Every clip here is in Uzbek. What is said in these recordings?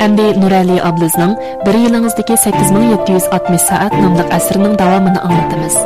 Әмді Нұрәли аблызның bir yılınızdaki 8760 saat namlıq əsrinin davamını anlatımız.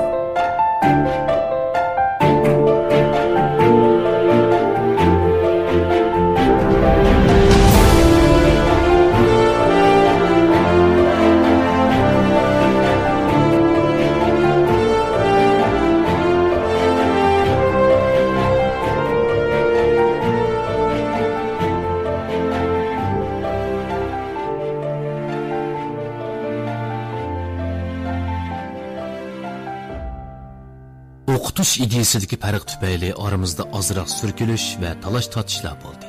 O'qitish ideyasidagi farq tufayli oramizda ozroq surkilish va talash tortishlar bo'ldi.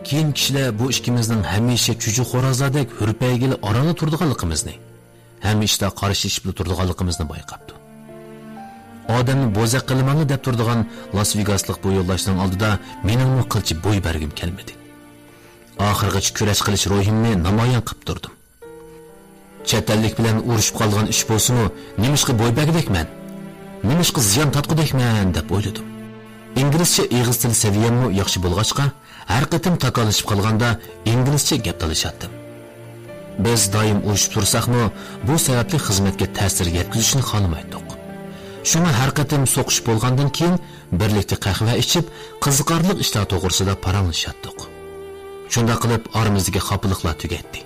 Keyin kishilar bu ikkimizning hamisha chuchu xo'rozadek hurpaygili orada turdiganligimizni, ham ishda qarshilashib turdiganligimizni bayqabdi. Odamni bo'zaq qilmani deb turdigan Las Vegaslik bu yo'llashning oldida mening qilchi bo'y bergim kelmadi. Oxirgacha kurash qilish ruhimni namoyon qilib turdim. Chet ellik bilan urushib qolgan ish bo'lsa-mu, nimishqa bo'y bergidekman. Nimishqa ziyon tatqudekman deb o'yladim. İngilizcha ig'iz til saviyammi yaxshi bo'lg'achqa, har qatim takonlashib qolganda inglizcha gap talashatdim. Biz doim urushib tursaqmi, bu sababli xizmatga ta'sir yetkazishni xohlamaydik. Shunga har qatim so'qish bo'lgandan keyin birlikda qahva ichib, qiziqarli ishlar to'g'risida paranglashdik. Shunda qilib oramizdagi xafaliklar tugatdi.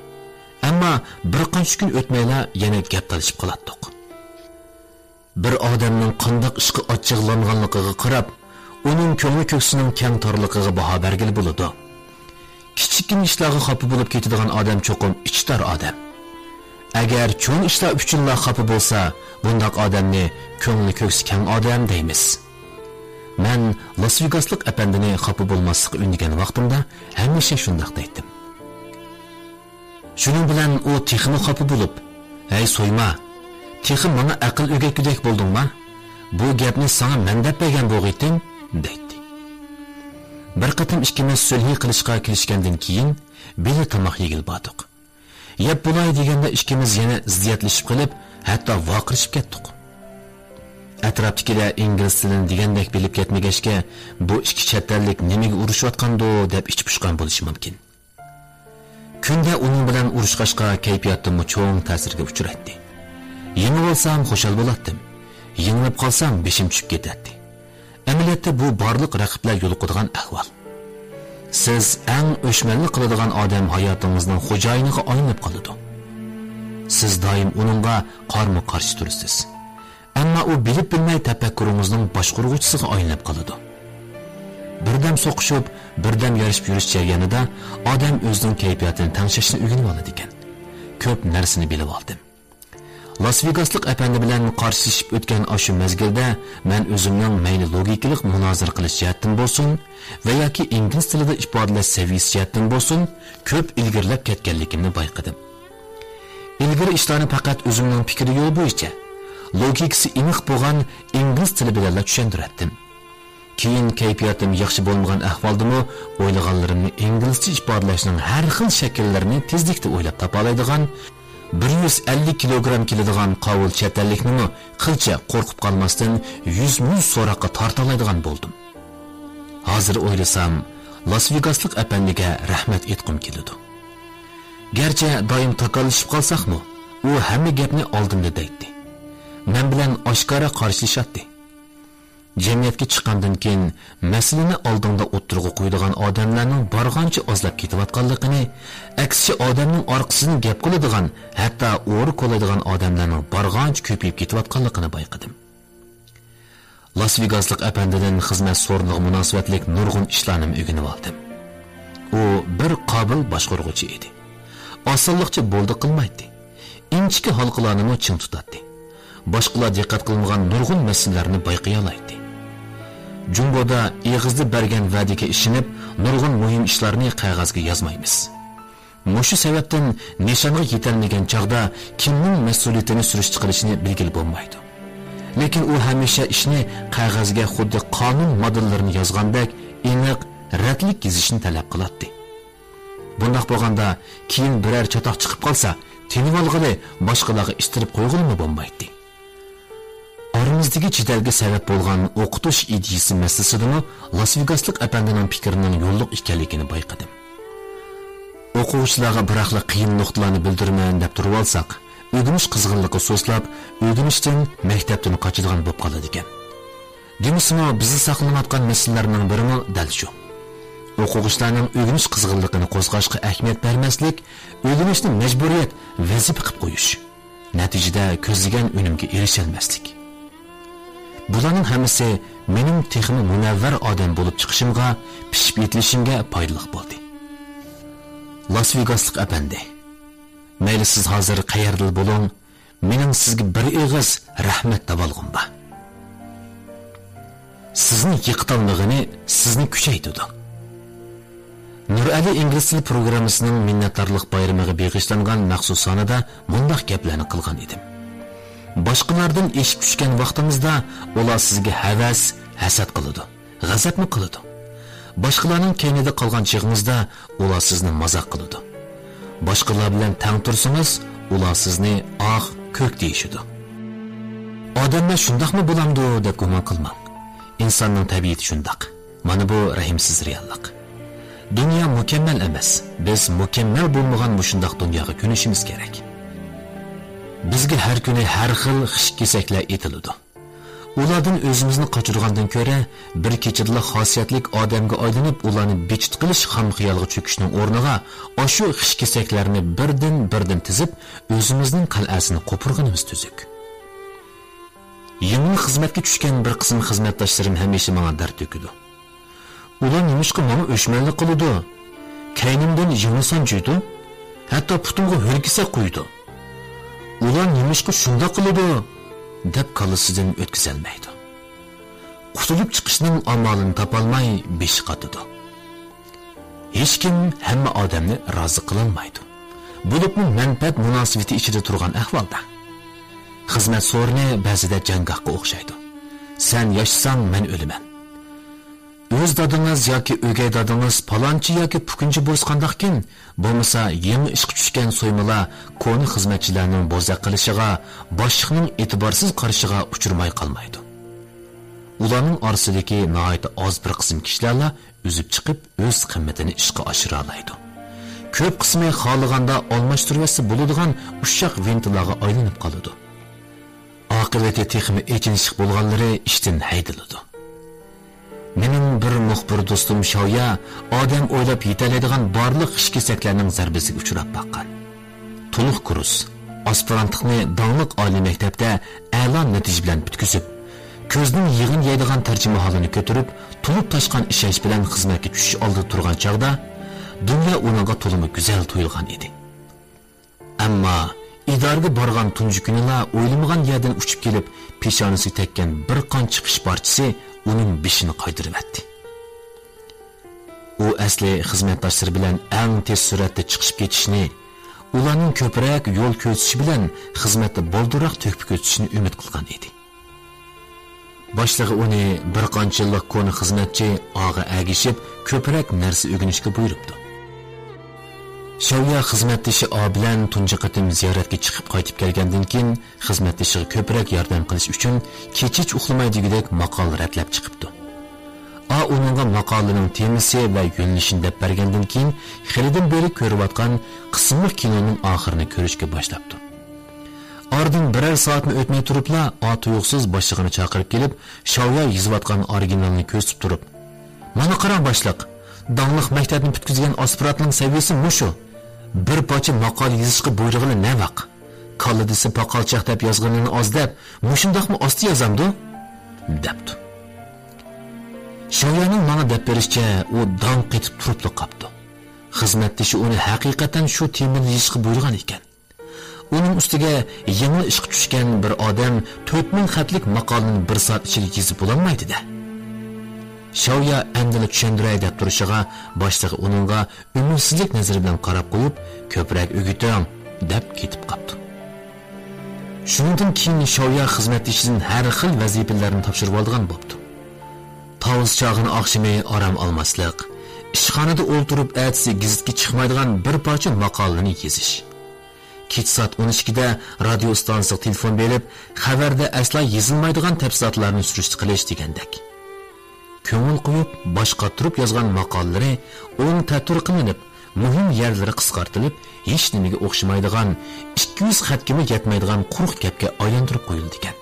Ammo bir qancha kun o'tmayla yana gap talashib qolatdik. Bir odamning qandoq ishga ochiqlanganligiga qarab, uning ko'ngli ko'ksining keng torligiga baho bergili bo'ladi. Kichikkin ishlarga xafa bo'lib ketadigan odam cho'qim ichtar odam. Agar cho'ng ishlar uchunla xafa bo'lsa, bundoq odamni ko'ngli ko'ksi keng odam deymiz. Men Las Vegaslik apandini xafa bo'lmaslikka undigan vaqtimda hamisha shunday deydim. Shuning bilan u texni xafa bo'lib, "Ey so'yma, texi mana aql o'gakudek bo'ldingmi? Bu gapni sana men deb bergan bo'g'itdim" deydi. Bir qatim ikkimiz sulh qilishga kelishgandan keyin beli tomoq yegil bordik. Yeb bo'lay deganda ikkimiz yana ziddiyatlashib qilib, hatto voqirishib ketdik. Atrofdagilar ingliz tilini degandek bilib ketmagachga, bu ikki chet ellik nimaga urushayotgandi deb ichib pushgan bo'lishi mumkin. Kunda uning bilan urushqashqa kayfiyatim cho'ng ta'sirga uchraydi. Yengib olsam xushal bo'lardim. Yengib qolsam beshim tushib ketadi. Amaliyotda bu barliq raqiblar yo'liqadigan ahvol. Siz eng o'shmanli qiladigan odam hayotingizning xo'jayiniga aylanib qoladi. Siz doim uningga qarama-qarshi tursiz. Ammo u bilib bilmay tafakkuringizning boshqaruvchisiga aylanib qoladi. Birdam so'qishib, birdam yarishib yurish jarayonida odam o'zining kayfiyatini tanishishni o'rganib oladi ekan. Ko'p narsani bilib oldim. Las Vegaslik apandi bilan qarshilashib o'tgan o'sha mezgilda men o'zimning mayli logikalik munozara qilish jihatdan bo'lsin va yoki ingliz tilida ifodalash saviyasi jihatdan bo'lsin, ko'p ilgirlab ketganligimni bayqadim. Ilgari ishlarni faqat o'zimning fikri yo'l bo'yicha, logikasi aniq bo'lgan ingliz tili bilan tushuntirdim. Keyin kayfiyatim yaxshi bo'lmagan ahvoldami, o'ylaganlarimni inglizcha ifodalashning har xil shakllarini tezlikda o'ylab topa oladigan 150 kilogram keladigan qovul chatallikni qilcha qo'rqib qolmasdan 100 ming so'roqqa torta oladigan bo'ldim. Hozir o'ylasam, Las Vegaslik apandiga rahmat etqim keladi. Garchi doim takonlashib qolsaqmi, u hamma gapni oldimda deydi. Men bilan oshkora qarshilashadi. Jamiyatga chiqqandan keyin masalani oldinda o'tirg'i qo'yadigan odamlarning borgancha ozlab ketayotganligini, aksicha odamning orqasidan gap qiladigan, hatto o'ri qo'yadigan odamlarning borgancha ko'payib ketayotganligini bayqadim. Las Vegaslik apandidan xizmat so'riniga munosabatlik nurg'un ishlarni o'rganib oldim. U bir qobil boshqaruvchi edi. Osonlikcha bo'ldi qilmaydi. Inchki halqalarni ching tutadi. Boshqalar diqqat qilmagan nurg'un masalalarni bayqay oladi. Jumboda eg'izda bergan va'daga ishinib, nurg'un muhim ishlarni qog'ozga yozmaymiz. Mushu sababdan nishonga yetilmagan chaqda kimning mas'uliyatini surish qilishini bilgil bo'lmaydi. Lekin u hamisha ishni qog'ozga xuddi qonun moddallarini yozgandek aniq, ratlik yozishni talab qiladi. Bundoq bo'lganda keyin biror chatoq chiqib qolsa, tinib olg'ili boshqalarga istirib qo'yg'ilmi bo'lmaydi. Oramizdagi jidalga sabab bo'lgan o'qitish ideyasi masalasida Las Vegaslik apandining fikrining yo'lliq ekanligini bayqadim. o'quvchilarga biroqla qiyin nuqtalarni bildirman deb turib olsak, o'rganish qizg'inligi so'slab, o'rganishdan maktabdan qochadigan bo'lib qoladi ekan. Demismi, bizni saqlanayotgan masalalarning biri dal shu. O'quvchilarning o'rganish qizg'inligini qo'zg'ashga ahamiyat bermaslik, o'rganishni majburiyat, vazifa qilib qo'yish. Natijada ko'zlagan unumga erisha olmaslik. Bularning hammasi mening texnik munavvar odam bo'lib chiqishimga, pishib yetilishimga foydali bo'ldi. Las Vegaslik apandi. Mayli siz hozir qayerda bo'ling, mening sizga bir og'iz rahmat davolg'im bor. Sizni yiqitolmag'ini sizni kuchaytirdi. Nurali ingliz tili programmasining minnatdorlik bayramiga bag'ishlangan maxsus sonida bunday gaplarni qilgan edim. Boshqalardan eshib tushgan vaqtimizda ular sizga havas, hasad qiladi, g'azabni qiladi. Boshqalarning keynida qolgan chig'ingizda ular sizni mazoq qiladi. Boshqalar bilan tang tursangiz, ular sizni ko'k deyishadi. Odamlar shundaqmi bo'lamdi deb gumon qilmang. İnsanning tabiati shundaq. Mana bu rahimsiz reallik. Dünya mukammal emas. Biz mukammal bo'lmagan bu shundaq dunyoga ko'nishimiz kerak. Bizga har kuni har xil xish-kesaklar etiladi. Ulardan o'zimizni qochirgandan ko'ra, bir kechada xosiyatlik odamga aylanib, ularni bechit qilish ham xiyolga cho'kishning o'rniga, oshu xish-kesaklarni birdan tizib, o'zimizning qal'asini qo'pirganimiz tuzuk. Yangi xizmatga tushgan bir qism xizmatdoshlarim hamisha menga dard to'kidi. Ular nimishqa menga o'shmanlik qiladi? Kaynimdan yig'lasan joydi, hatto putimga hurkisa qo'ydi. Ular nimishqa shunda qiladi? Deb qalisidan o'tkazolmaydi. Qutulib chiqishning amalini topolmay besh qatidi. Hech kim hamma odamni rozi qilolmaydi. Bo'libmi manfaat munosabati ichida turgan ahvolda. Xizmat so'rini ba'zida jangohga o'xshaydi. Sen yashasang men o'laman. O'z dadingiz yoki o'gay dadingiz palonchi yoki pukunchi bo'lsaqandaqkin, bo'lmasa yangi ishga tushgan so'ymalar koni xizmatchilarning bo'zaq qilishiga, boshliqning e'tiborsiz qarishiga uchirmay qolmaydi. Ularning orasidagi nihoyat oz bir qism kishilarla o'zib chiqib, o'z qimmatini ishga oshira oladi. Ko'p qismi xohlaganda almashtirvasi bo'ladigan ushshaq ventilarga aylanib qoladi. Oqibati texmi echinishlik bo'lganlari ishdan haydaladi. Mening bir muxbir do'stim Shoya odam o'ylab yetaladigan barliq xish-kesaklarning zarbasiga uchrab baqqan. To'liq kurs, aspirantlikni donliq oliy maktabda a'lo natija bilan bitkizib, ko'zning yig'in yeydigan tarjimaholini ko'tarib, to'lib toshgan ishonch bilan xizmatga tushish oldida turgan chog'da dunyo uningga to'limi go'zal to'yilgan edi. Ammo idoraga borgan tunji kunila o'ylamagan yerdan uchib kelib, peshonasiga tekkan bir qancha qish parchasi uning beshini qaydirib etdi. U asli xizmatdoshlari bilan eng tez suratda chiqib ketishni, ularning ko'proq yo'l ko'rsatishi bilan xizmatda boldiroq to'kib ko'rsatishni umid qilgan edi. Boshlig'i uni bir qancha yillik koni xizmatchi og'a agishib, ko'proq narsa o'rganishga buyuribdi. Shoya xizmatdoshi O bilan tunji qatim ziyoratga chiqib qaytib kelgandan keyin xizmatdoshiga ko'proq yordam qilish uchun kechich uxlamaydigidek maqol ratlab chiqibdi. O uningga maqolaning temasi va yo'nalishini deb bergandan keyin xilidan beri ko'rayotgan qismli kinoning oxirini ko'rishga boshlabdi. Oradan birer soatni o'tmay turibla O tuyuqsiz boshlig'ini chaqirib kelib, Shoya yozayotgan originalni ko'rsatib turib, "Mana qarang boshliq, donliq maktabni bitkizgan aspirantning saviyasi mushu. Bir parcha maqol yozishga buyrug'ini ne vaq? Kalladisi paqalchaq deb yozganini oz deb, mushundoqmi osti yozamdi?" debdi. Shoyaning mana deb berishicha, u dong qetib turibdi qapti. Xizmatdoshi uni haqiqatan shu temani yozishga buyurgan ekan. Uning ustiga yangi ishga tushgan bir odam 4000 xatlik maqolani 1 soat ichida yozib bo'lolmaydi-da. Shoya andini tushundiray deb turishiga boshlig'i uningga umidsizlik nazari bilan qarab qo'yib, ko'proq o'giting deb ketib qopti. Shundan keyin Shoya xizmatdoshidan har xil vazifalarni topshirib olgan bo'pti. Tavus chog'ini oqshimi orom olmaslik, ishxonada o'ltirib atsi gazitga chiqmaydigan bir parcha maqolani yozish. Kech soat 12 da radio stansiyaga telefon berib, xabarda asla yozilmaydigan tafsilotlarni surishti qilish degandek. Ko'ngil qo'yib, boshqa turib yozgan maqollari 10 tatur qilinib, muhim yerlari qisqartirilib, hech nimaga o'xshamaydigan 200 xatga yetmaydigan quruq gapga aylantirib qo'yildi ekan.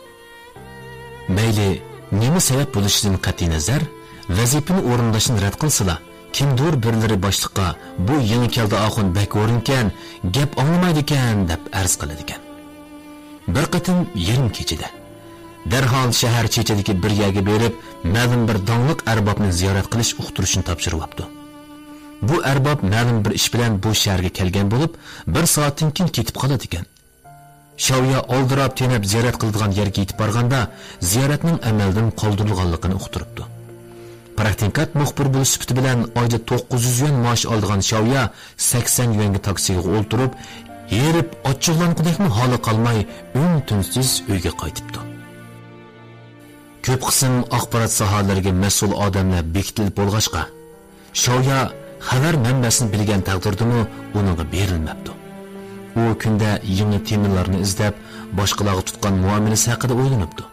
Mayli, nima sabab bo'lishidan qat'iy nazar, vazifani o'rindashni rad qilsalar, kimdir birlari boshliqqa bu yangi keldi oxun bak o'rinkan, gap anglamaydi ekan deb arz qiladi ekan. Bir qatim yarim kechida darhol shahar chechadagi bir yerga berib, ma'lum bir donliq arbobni ziyorat qilish uqtirishini topshiribdi. Bu arbob ma'lum bir ish bilan bu shaharga kelgan bo'lib, bir soatdan keyin ketib qoladi ekan. Shavya oldirab tenab ziyorat qiladigan yerga yetib borganda, ziyoratning amaldan qoldirilganligini uqtiribdi. Praktikat muxbir bo'lish sifati bilan oyda 900 yuan maosh oladigan Shavya 80 yuanga taksiga o'ltirib, yerib ochiqlanqidekmi holi qolmay, un-tunsiz uyga qaytibdi. Ko'p qism axborot sohalariga mas'ul odamlar bekitilib bo'lg'achqa, Shavya xabar manbasini bilgan taqdirdimi uningga berilmabdi. U kunda yangi temalarni izlab, boshqalarga tutgan muomalasi haqida o'ylanibdi.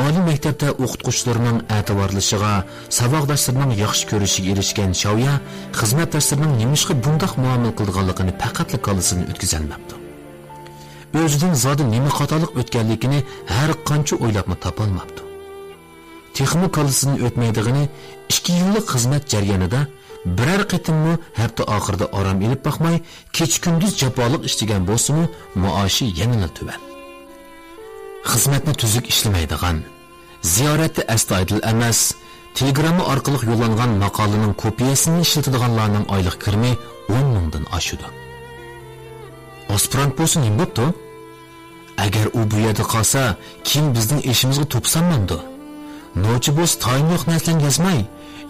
Oliy maktabda o'qituvchilarining e'tiborlashiga, saboqdoshlarining yaxshi ko'rishiga erishgan Shavya, xizmatdoshlarining nimishqa bundoq muomala qilganligini faqatli qolisini o'tkazolmabdi. O'zining zodi nima xatolik o'tganligini har qancha o'ylabmi topolmabdi. Texnik qolisini o'tmaydigini 2 yillik xizmat jarayonida biror qatimmi hafta oxirida orom elib baxmay, kech-kunduz jafoliq ishlagan bo'lsa-mu, maoshi yanada tuban. Xizmatni tuzuk ishlamaydigan, ziyoratni astoydil emas, telegramma orqali yo'llangan maqolaning kopiyasini ishlatadiganlarning oylik kirimi 10 mingdan oshadi. Aspirant bo'lsa nima bo'pti? Agar u bu yerda qolsa, kim bizning ishimizga to'psanmandi? Nochi bo'z tayin yo'q narsalarni yozmay,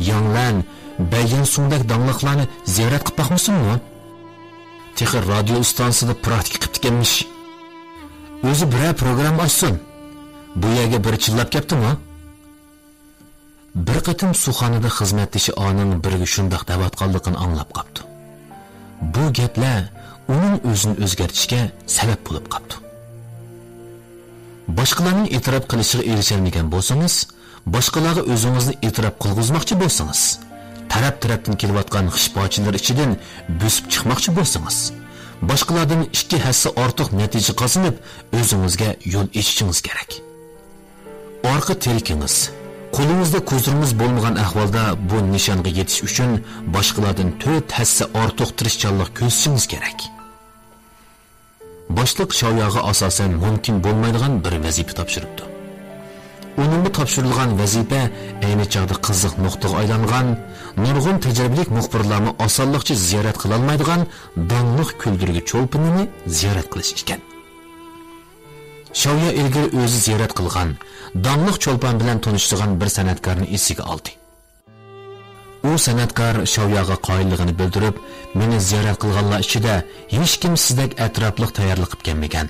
yanglan, bayan sumdak donliqlarni ziyorat qilib baxmisinmi? Texir radio stansiyada praktik qilib kelmish. O'zi biror program ochsin. Bu yerga bir chillab kelibdimi? Bir qatim suxonada xizmatdoshi oning biriga shundoq davatqonligini anglab qopti. Bu gaplar uning o'zini o'zgartirishga sabab bo'lib qopti. Boshqalarning e'tirof qilishiga erishalmagan bo'lsangiz, boshqalarga o'zingizni e'tirof qilg'izmoqchi bo'lsangiz, taraf-tarafdan kelayotgan xishbochilar ichidan bo'sib chiqmoqchi bo'lsangiz, boshqalardan 2 hassa ortiq natija qozonib, o'zingizga yo'l ochishingiz kerak. Orqa terikingiz, qo'lingizda ko'zirimiz bo'lmagan ahvolda bu nishonga yetish uchun boshqalardan 4 hassa ortiq tirishchanlik ko'rsatishingizkerak. Boshliq Shavyaga asosan mumkin bo'lmaydigan bir vazifa topshiribdi. Uning bu topshirilgan vazifa ayni chog'da qiziq nuqtaga aylangan, nurg'un tajribalik muxbirlarni osonlikcha ziyorat qila olmaydigan donliq kuldirgi cho'lpinini ziyorat qilish ekan. Shavya ilgari o'zi ziyorat qilgan, donliq cho'lpon bilan tanishgan bir san'atkorni esiga oldi. U san'atkor Shavyaga qoyilligini bildirib, meni ziyorat qilganlar ichida hech kim sizdek atrofliq tayyorlik qilib kelmagan.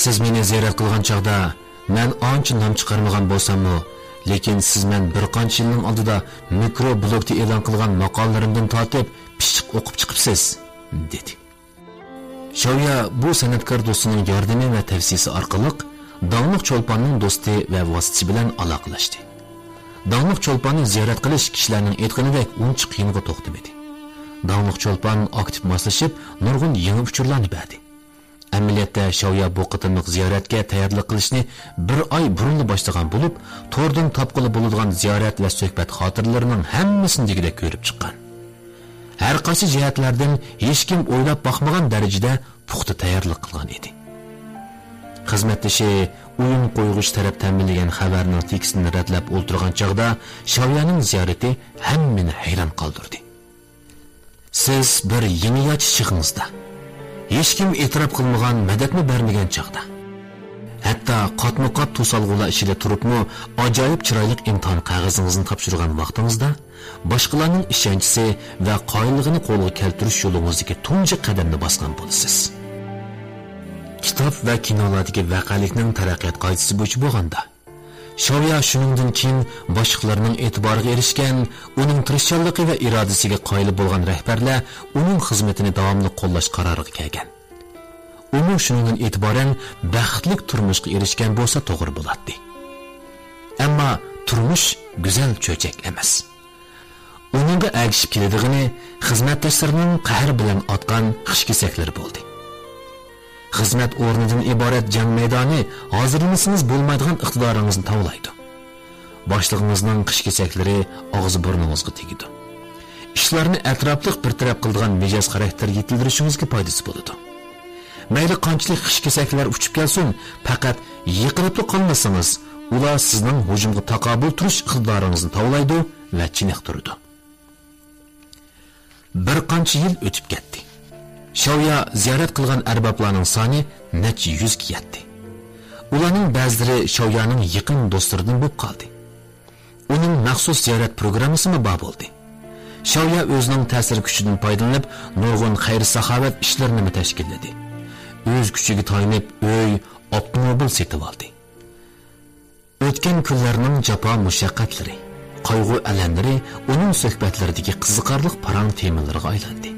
Siz meni ziyorat qilgan chog'da men ancha nom chiqarmagan bo'lsam-mu, lekin siz men bir qancha yilning oldida mikroblogda e'lon qilgan maqolalarimdan tortib pishiq o'qib chiqibsiz, dedi. Shavya bu san'atkor do'stining yordami va tavsiyasi orqali donliq cho'lponning do'sti va vositasi bilan aloqalashdi. Donliq cho'lponni ziyorat qilish kishilarning aytganidek uncha qiyinga to'xtamadi. Donliq cho'lpon aktiv moslashib, nurg'un yangi uchurlarni berdi. Amaliyotda Shavya bu qatimliq ziyoratga tayyorlik qilishni 1 oy burun boshlagan bo'lib, to'rdan topqili bo'ladigan ziyorat va suhbat xotiralarining hammasini degida ko'rib chiqqan. Har qaysi jihatlardan hech kim o'ylab baxmagan darajada puxta tayyorlik qilgan edi. Xizmatdoshi o'yin qo'yg'uch taraf ta'minlagan xabarning tekstini radlab o'ltirgan chog'da Shavyaning ziyorati hammani hayron qoldirdi. Siz bir yangi yoch chiqingizda, hech kim e'tirof qilmagan, madadni bermagan chog'da, hatto qatma-qat to'salg'ular ichida turibmi, ajoyib chiroyli imtihon qog'ozingizni topshirgan vaqtingizda boshqalarning ishonchisi va qoyilligini qo'lga keltirish yo'lingizdagi tunji qadamni bosgan bo'lasiz. Kitob va kinolardagi voqealikning taraqqiyot qoidasi bo'yicha bo'lganda, Shavya shuningdan keyin boshliqlarning e'tiboriga erishgan, uning tirishchanligi va irodasiga qoyil bo'lgan rahbarlar uning xizmatini davomli qo'llash qaroriga kelgan. Uni shuningdan e'tiboran baxtli turmushga erishgan bo'lsa to'g'ri bo'ladi. Ammo turmush go'zal cho'chak emas. Onunga agishib keladigini xizmatdoshlarining qahr bilan otgan xishkesaklar bo'ldi. Xizmat o'rnidan iborat jang maydoni hozirlamasangiz bo'lmaydigan iqtidoringizni tavlaydi. Boshlig'ingizning xishkesaklari og'zi burningizga tegadi. Ishlarni atrofliq bir taraf qiladigan mijoz xarakter yetildirishingizga foydasi bo'ladi. Mayli qanchalik xishkesaklar uchib kelsin, faqat yiqilib qolmasangiz, ular sizning hujumga taqobil turish iqtidoringizni tavlaydi va chiniqtiradi. Bir qancha yil o'tib ketdi. Shoya ziyorat qilgan arboblarning soni necha yuzga yetdi. Ularning ba'zilari Shoyaning yaqin do'stlaridan bo'lib qoldi. Uning maxsus ziyorat programmasi bor bo'ldi. Shoya o'zining ta'sir kuchidan foydalanib, nurg'un xayr-saxovat ishlarini tashkilladi. O'z kuchiga tayanib, uy, avtomobil setib oldi. O'tgan kunlarning jafo mushaqqatlari, qayg'u-alamlari uning suhbatlaridagi qiziqarli parang temalarga aylandi.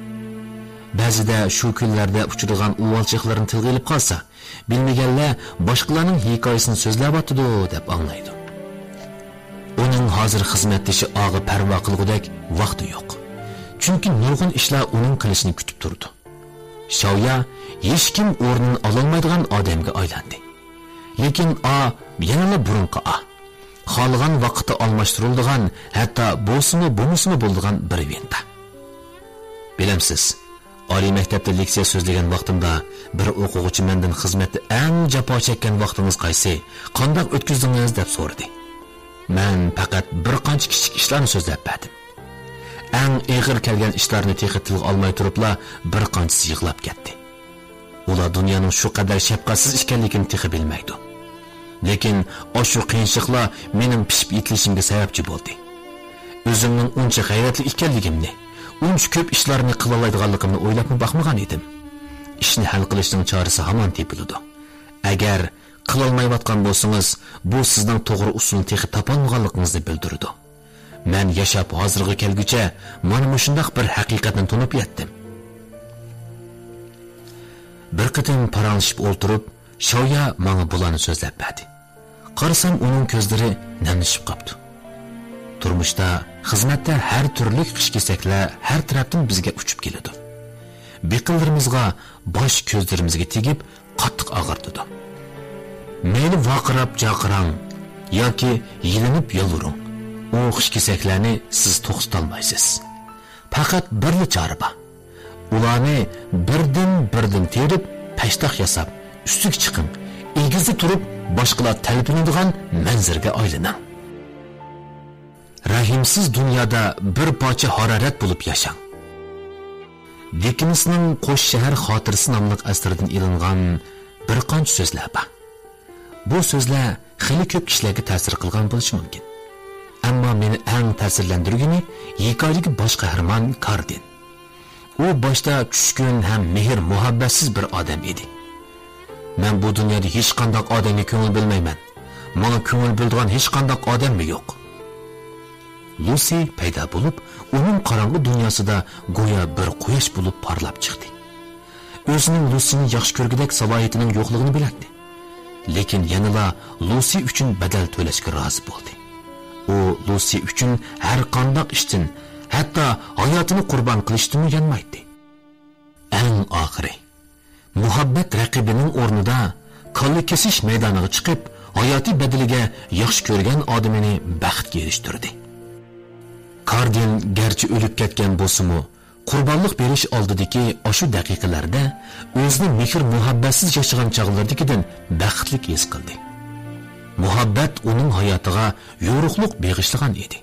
Ba'zida shu kunlarda uchragan uvolchiqlarni tilga olib qolsa, bilmaganlar boshqalarning hikoyasini so'zlab o'tadi deb anglaydi. Uning hozir xizmatdoshi og'i parvo qilgudek vaqti yo'q. Chunki nurg'un ishlar uning qilishini kutib turdi. Shoya hech kim o'rnini ololmaydigan odamga aylandi. Lekin yanada burunqi xohlagan vaqtda almashtiriladigan, hatto bo'lsimi bo'ladigan bir venta. Bilamsiz, oliy maktabda leksiya so'zlagan vaqtimda bir o'quvchi mendan xizmatda eng jafo chekkan vaqtingiz qaysi, qanday o'tkazdingiz deb so'radi. Men faqat bir qancha kichik ishlarni so'zlab berdim. Eng og'ir kelgan ishlarni tilga olmay turibla bir qanchasi yig'lab ketdi. Ular dunyoning shu qadar shafqatsiz ekanligini tilga bilmaydi. Lekin shu qiyinchiliklar mening pishib yetilishimga sababchi bo'ldi. O'zimning uncha g'ayratli ekanligimni, uncha ko'p ishlarni qila oladiganligimni o'ylab baxmagan edim. Ishni hal qilishning chorasi hamon topiladi. Agar qila olmayotgan bo'lsangiz, bu sizning to'g'ri usulni texi topolmaganligingizni bildiradi. Men yashab hozirga kelguncha mana shunday bir haqiqatni tunib yetdim. Bir qatim paranglashib o'ltirib, Shoya menga bularni so'zlab berdi. Qarasam uning ko'zlari namlashib qopti. Turmushda, xizmatda har turli xishkesaklar har tarafdan bizga uchib keladi. Biqillarimizga, bosh ko'zlarimizga tegib, qattiq og'irtdi. Mayli vaqirab jaqirang yoki yilinib yolvuring. O xishkesaklarni siz to'xtatolmaysiz. Faqat bir chora bor. Ularni birdan terib, pashtoq yasab, ustiga chiqing. Egizda turib, boshqalar talpinadigan manzarga aylaning. Rahimsiz dunyoda bir parcha harorat bo'lib yashang. Dickensning Qo'sh shahar xotirasi nomli asaridan ilingan bir qancha so'zlar bor. Bu so'zlar xili ko'p kishilarga ta'sir qilgan bo'lishi mumkin. Ammo meni eng ta'sirlantirgani hikoyadagi bosh qahramon Kardin. U boshda tushkun ham mehr muhabbatsiz bir odam edi. Men bu dunyoda hech qanday odamga ko'ngil bilmayman. Menga ko'ngil bildigan hech qanday odam yo'q. Lucy paydo bo'lib, uning qorong'u dunyosida go'yo bir quyosh bo'lib parlab chiqdi. O'zining Lucyni yaxshi ko'rgidek salohiyatining yo'qligini biladi. Lekin yanada Lucy uchun badal to'lashga rozi bo'ldi. U Lucy uchun har qanday ishdan, hatto hayotini qurbon qilishdan yanmaydi. Eng oxiri muhabbat raqibining o'rnida ko'lli kesish maydoniga chiqib, hayotiy badaliga yaxshi ko'rgan odamini baxtga erishtirdi. Kardin garchi o'lib ketgan bo'lsa-mu, qurbonlik berish oldidagi o'sha daqiqalarda o'zini mehr muhabbatsiz yashagan chog'lardagidan baxtli his qildi. Muhabbat uning hayotiga yo'riqlik beg'ishlagan edi.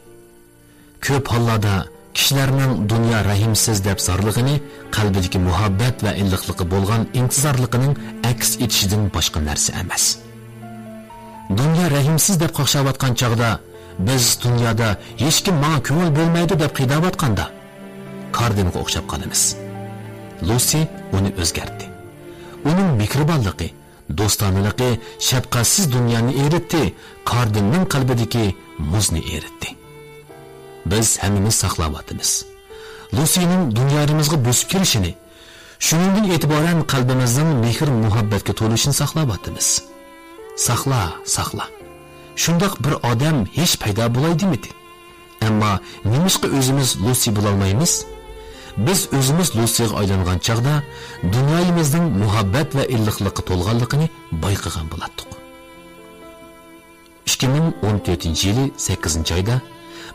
Ko'p hollarda kishilarning dunyo rahimsiz deb zorlig'ini qalbidagi muhabbat va illiqligi bo'lgan intizorligining aks etishidan boshqa narsa emas. Dunyo rahimsiz deb qo'shayotgan chog'da biz dunyoda hech kim menga ko'ngil bo'lmaydi deb qiynayotganda Kardinga o'xshab qolamiz. Lucy uni o'zgartdi. Uning mehribonligi, do'stonaligi shafqatsiz dunyoni eritdi, Kardinning qalbidagi muzni eritdi. Biz hammamiz saqlayapmiz. Lucyning dunyoyimizga bosib kirishini, shuningdan e'tiboran qalbimizning mehr muhabbatga to'lishini saqlayapmiz. Saqla. Shundoq bir odam hech paydo bo'laydimi? Ammo nimishqa o'zimiz Lucy bo'lolmaymiz? Biz o'zimiz Lucy'ga aylangan chaqda dunyoyimizning muhabbat va illiqlikka to'lganligini bayqagan bo'lardik. 2014-yili 8-oyda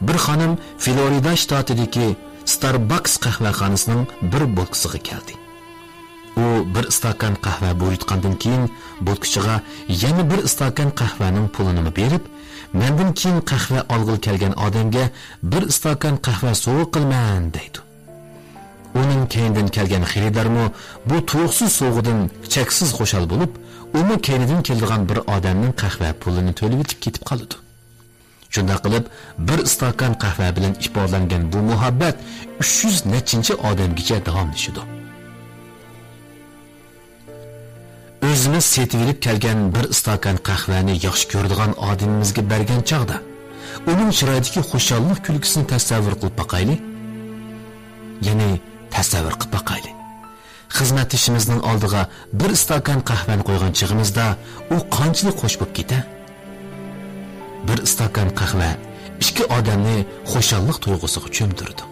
bir xonim Florida shtatidagi Starbucks qahvaxonasining bir bo'lkisiga keldi. U bir stakan qahva bo'yitgandan keyin bo'lkichiga yana bir stakan qahvaning pulini berib, mendan keyin qahva olg'il kelgan odamga bir stakan qahva sovg'a qilman deydi. Uning keyindan kelgan xaridormo bu to'g'siz sovg'adan cheksiz xushal bo'lib, uni keynidan kelgan bir odamning qahva pulini to'lab ketib qoldi. Shunda qilib bir stakan qahva bilan ifodalangan bu muhabbat 300 nechinchi odamgacha davomlashadi. O'zimiz setib olib kelgan bir stakan qahvani yaxshi ko'radigan odamimizga bergan chaqda, uning chiroyidagi xushallik kulgisini tasavvur qilib boqayli. Ya'ni tasavvur qilib boqayli. Xizmat ishimizning oldiga bir stakan qahvani qo'ygan chig'imizda u qanchalik xush bo'lib ketadi. Bir stakan qahva ikki odamni xushallik tuyg'usiga cho'mdirdi.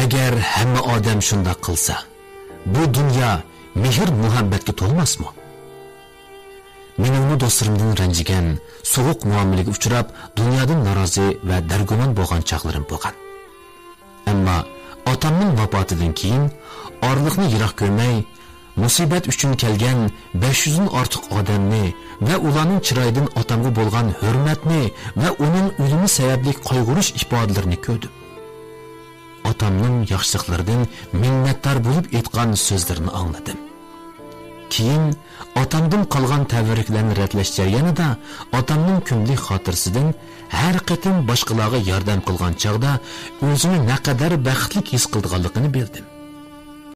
Agar hamma odam shunday qilsa, bu dunyo mehr muhabbatga to'lmasmi? Mening do'stlarimdan ranjigan, sovuq muomalaga uchrab, dunyodan norozi va dargumon bo'lgan chaqlarim bo'lgan. Ammo otamning vafotidan keyin orliqni yiroq ko'rmay, musibat uchun kelgan 500 dan ortiq odamni va ularning chiroyidan otamga bo'lgan hurmatni va uning o'limi sababli qayg'urish ifodalarini ko'rdim. Otamning yaxshiliklaridan minnatdor bo'lib aytgan so'zlarini angladim. Keyin otamdan qolgan tabriklarni ratlash jarayonida otamning kundalik xotirasidan har qatim boshqalarga yordam qilgan chaqda o'zini naqadar baxtli his qilganligini bildim.